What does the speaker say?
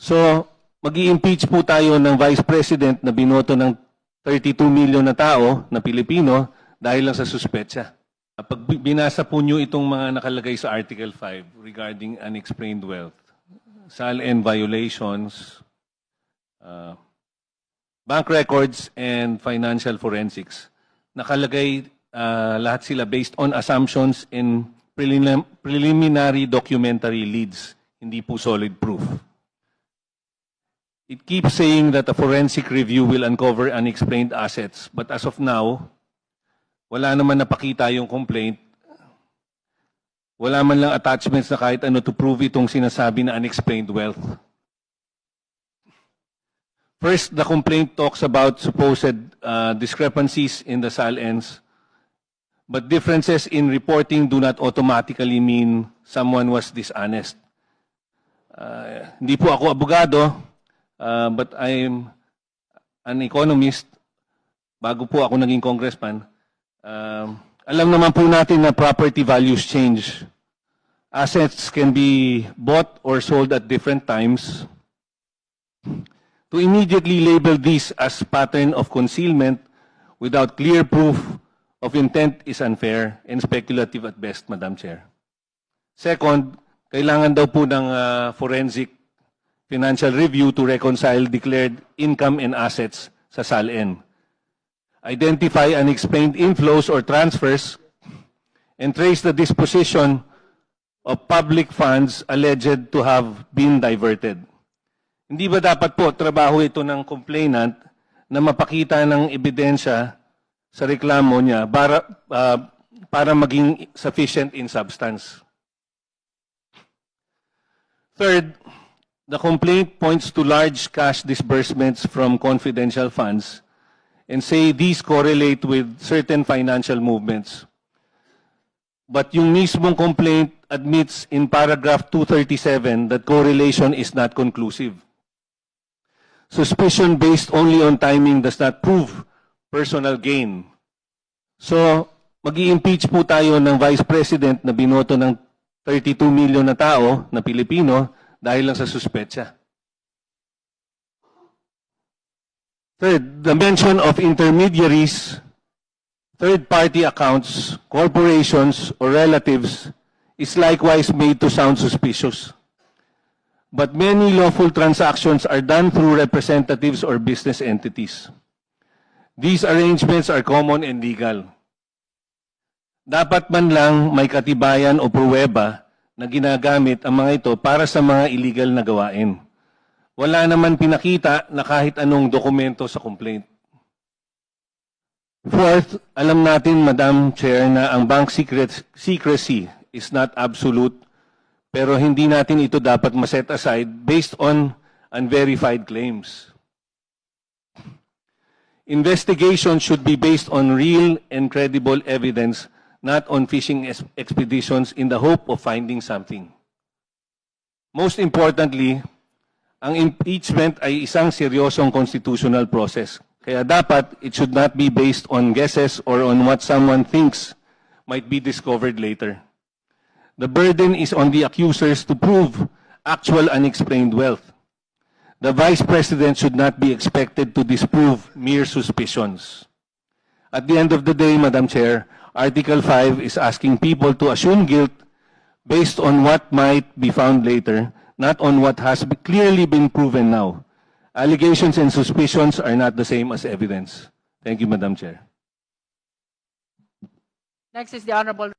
So, mag-i-impeach po tayo ng Vice President na binoto ng 32 million na tao na Pilipino dahil lang sa suspetsa. Pag binasa po nyo itong mga nakalagay sa Article 5 regarding unexplained wealth, SALN violations, bank records, and financial forensics, nakalagay lahat sila based on assumptions in preliminary documentary leads, hindi po solid proof. It keeps saying that a forensic review will uncover unexplained assets, but as of now, wala naman napakita yung complaint. Wala man lang attachments na kahit ano to prove itong sinasabi na unexplained wealth. First, the complaint talks about supposed discrepancies in the SALNs, but differences in reporting do not automatically mean someone was dishonest. Hindi po ako abogado, but I'm an economist. Bago po ako naging congressman, alam naman po natin na property values change. Assets can be bought or sold at different times. To immediately label this as pattern of concealment without clear proof of intent is unfair and speculative at best, Madam Chair. Second, kailangan daw po ng forensic financial review to reconcile declared income and assets sa SALN. Identify unexplained inflows or transfers, and trace the disposition of public funds alleged to have been diverted. Hindi ba dapat po trabaho ito ng complainant na mapakita ng ebidensya sa reklamo niya para maging sufficient in substance? Third, the complaint points to large cash disbursements from confidential funds and say these correlate with certain financial movements. But yung mismong complaint admits in paragraph 237 that correlation is not conclusive. Suspicion based only on timing does not prove personal gain. So, mag-i-impeach po tayo ng Vice President na binoto ng 32 million na tao na Pilipino dahil lang sa suspetsa. Third, the mention of intermediaries, third-party accounts, corporations, or relatives is likewise made to sound suspicious. But many lawful transactions are done through representatives or business entities. These arrangements are common and legal. Dapat man lang may katibayan o pruweba na ginagamit ang mga ito para sa mga illegal na gawain. Wala naman pinakita na kahit anong dokumento sa complaint. Fourth, alam natin, Madam Chair, na ang bank secrecy is not absolute, pero hindi natin ito dapat ma-set aside based on unverified claims. Investigation should be based on real and credible evidence, not on fishing expeditions in the hope of finding something. Most importantly, ang impeachment ay isang seryosong constitutional process. Kaya dapat, it should not be based on guesses or on what someone thinks might be discovered later. The burden is on the accusers to prove actual unexplained wealth. The Vice President should not be expected to disprove mere suspicions. At the end of the day, Madam Chair, Article 5 is asking people to assume guilt based on what might be found later, not on what has clearly been proven now. Allegations and suspicions are not the same as evidence. Thank you, Madam Chair. Next is the Honorable